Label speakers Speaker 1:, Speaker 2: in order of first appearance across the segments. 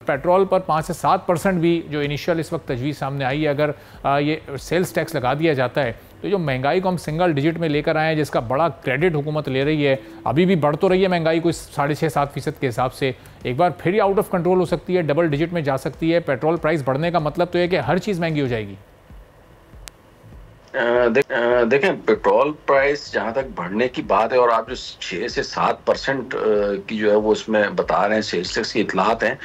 Speaker 1: Petrol पर 5 से 7% भी जो इनिशियल इस वक्त तजवीज़ सामने आई है, अगर ये सेल्स टैक्स लगा दिया जाता है तो जो महंगाई को हम सिंगल डिजिट में लेकर आए हैं, जिसका बड़ा क्रेडिट हुकूमत ले रही है, अभी भी बढ़ तो रही है महंगाई कोई 6.5-7% के हिसाब से, एक बार फिर ही आउट ऑफ कंट्रोल हो सकती है, डबल डिजिट में जा सकती है। पेट्रोल प्राइस बढ़ने का मतलब तो ये कि हर चीज़ महंगी हो जाएगी।
Speaker 2: देखें, पेट्रोल प्राइस जहाँ तक बढ़ने की बात है और आप जो 6 से 7% की जो है वो इसमें बता रहे हैं सेल्स टैक्स की इतलात हैं,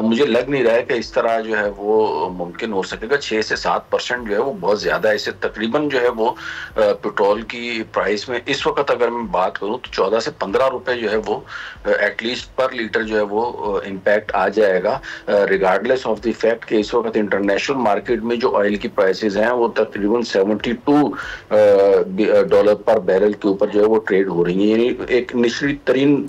Speaker 2: मुझे लग नहीं रहा है कि इस तरह जो है वो मुमकिन हो सकेगा। 6 से 7% जो है वो बहुत ज़्यादा है। इससे तकरीबन जो है वो पेट्रोल की प्राइस में इस वक्त अगर मैं बात करूँ तो 14 से 15 रुपए जो है वो एटलीस्ट पर लीटर जो है वो इम्पैक्ट आ जाएगा, रिगार्डलेस ऑफ द फैक्ट कि इस वक्त इंटरनेशनल मार्केट में जो ऑयल की प्राइसेस हैं वो तकरीबन $72 पर बैरल के ऊपर जो है वो ट्रेड हो रही है। यानी एक निचली तरीन,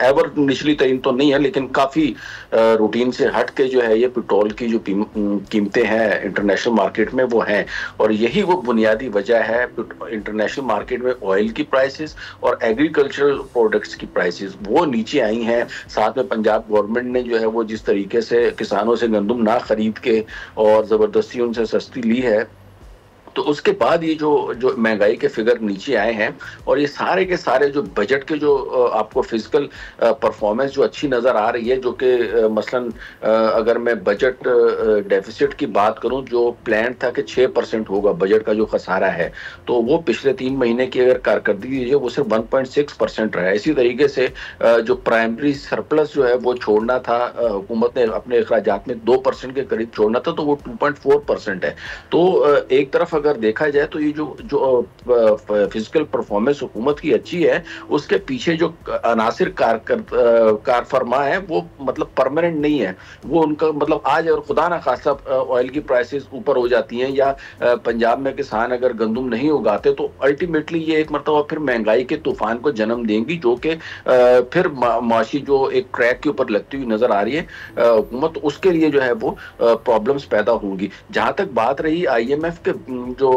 Speaker 2: एवर निचली तरीन तो नहीं है, लेकिन काफी रूटीन से हट के जो है ये पेट्रोल की जो कीमतें हैं इंटरनेशनल मार्केट में वो हैं। और यही वो बुनियादी वजह है इंटरनेशनल मार्केट में ऑयल की प्राइसेस और एग्रीकल्चरल प्रोडक्ट्स की प्राइसेस वो नीचे आई हैं। साथ में पंजाब गवर्नमेंट ने जो है वो जिस तरीके से किसानों से गंदम ना खरीद के और जबरदस्ती उनसे सस्ती ली है, तो उसके बाद ये जो महंगाई के फिगर नीचे आए हैं और ये सारे के सारे जो बजट के जो आपको फिजिकल परफॉर्मेंस जो अच्छी नज़र आ रही है, जो कि मसलन अगर मैं बजट डेफिसिट की बात करूं, जो प्लान था कि 6% होगा बजट का जो खसारा है, तो वो पिछले 3 महीने की अगर कारकर्दगी है वो सिर्फ 1.6% रहा है। इसी तरीके से जो प्राइमरी सरप्लस जो है वो छोड़ना था, हुकूमत ने अपने अखराजात में 2% के करीब छोड़ना था, तो वो 2.4% है। तो एक तरफ अगर देखा जाए तो ये जो फिजिकल परफॉर्मेंस हुकूमत की अच्छी है, उसके पीछे जो अनासिर कार फरमा है वो मतलब परमानेंट नहीं है। वो उनका मतलब आज और खुदा ना खासा ऑयल की प्राइसेस ऊपर हो जाती हैं या पंजाब में किसान अगर गंदम नहीं उगाते तो अल्टीमेटली ये एक मरतबा फिर महंगाई के तूफान को जन्म देंगी, जो कि फिर माशी जो एक ट्रैक के ऊपर लगती हुई नजर आ रही है हुकूमत, उसके लिए जो है वो प्रॉब्लम्स पैदा होंगी। जहां तक बात रही IMF के जो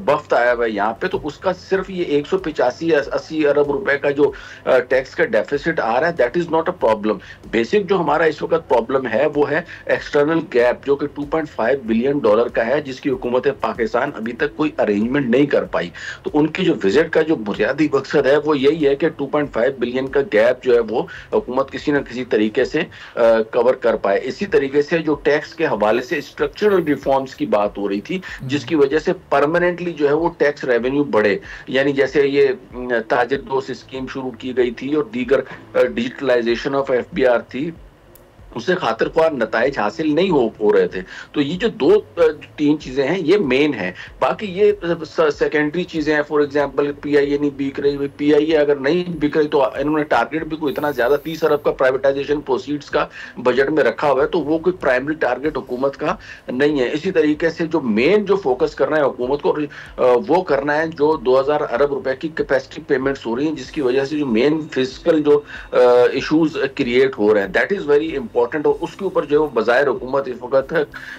Speaker 2: वफ्द आया हुआ है यहाँ पे, तो उसका सिर्फ ये 185-80 अरब रुपए का जो टैक्स का डेफिसिट आ रहा है, that is not a problem. Basic जो हमारा इस वक्त प्रॉब्लम है वो है एक्सटर्नल गैप, जो कि $2.5 बिलियन का है, जिसकी हुकूमत पाकिस्तान अभी तक कोई अरेंजमेंट नहीं कर पाई। तो उनकी जो विजिट का जो बुनियादी मकसद है वो यही है कि 2.5 बिलियन का गैप जो है वो हुकूमत किसी न किसी तरीके से कवर कर पाए। इसी तरीके से जो टैक्स के हवाले से स्ट्रक्चरल रिफॉर्म्स की बात हो रही थी, जिसकी वजह से परमानेंटली जो है वो टैक्स रेवेन्यू बढ़े, यानी जैसे ये ताजिर दोस्त स्कीम शुरू की गई थी और दीगर डिजिटलाइजेशन ऑफ FBR थी, उससे खातिर ख्वाह नताइज हासिल नहीं हो रहे थे। तो ये जो 2-3 चीजें हैं ये मेन है, बाकी ये सेकेंडरी चीजें हैं। फॉर एग्जांपल PIA नहीं बिक रही, PIA अगर नहीं बिक रही तो इन्होंने टारगेट भी कोई इतना ज्यादा 30 अरब का प्राइवेटाइजेशन प्रोसीड्स का बजट में रखा हुआ है, तो वो कोई प्राइमरी टारगेट हुकूमत का नहीं है। इसी तरीके से जो मेन जो फोकस करना है हुकूमत को वो करना है जो 2000 अरब रुपए की कैपेसिटी पेमेंट्स हो रही है, जिसकी वजह से जो मेन फिजिकल जो इशूज क्रिएट हो रहे हैं, दैट इज वेरी इंपॉर्टेंट। और उसके ऊपर जो है बजाय हुकूमत इस वक्त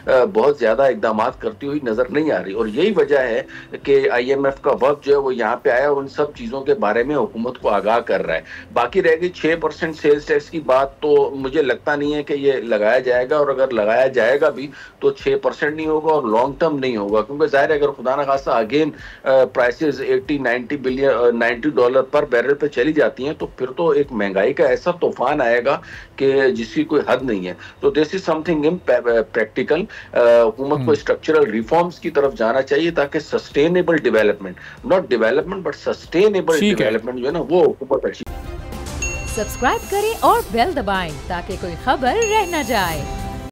Speaker 2: बहुत ज्यादा इकदाम करती हुई नजर नहीं आ रही। और यही वजह है कि IMF का वक्त जो है वो यहाँ पे आया और उन सब चीजों के बारे में हुकूमत को आगाह कर रहा है। बाकी रह गई 6% सेल्स टैक्स की बात, तो मुझे लगता नहीं है कि ये लगाया जाएगा, और अगर लगाया जाएगा भी तो 6% नहीं होगा और लॉन्ग टर्म नहीं होगा, क्योंकि जाहिर है अगर खुदा न खासा अगेन प्राइसेस $80-90 पर बैरल पे चली जाती हैं तो फिर तो एक महंगाई का ऐसा तूफान आएगा कि जिसकी कोई हद नहीं है। तो दिस इज समथिंग प्रैक्टिकल। हुकूमत को स्ट्रक्चरल रिफॉर्म्स की तरफ जाना चाहिए ताकि sustainable development, not development but sustainable development जो है ना वो हुकूमत अच्छी।
Speaker 3: सब्सक्राइब करें और बेल दबाएं ताकि कोई खबर रह न जाए।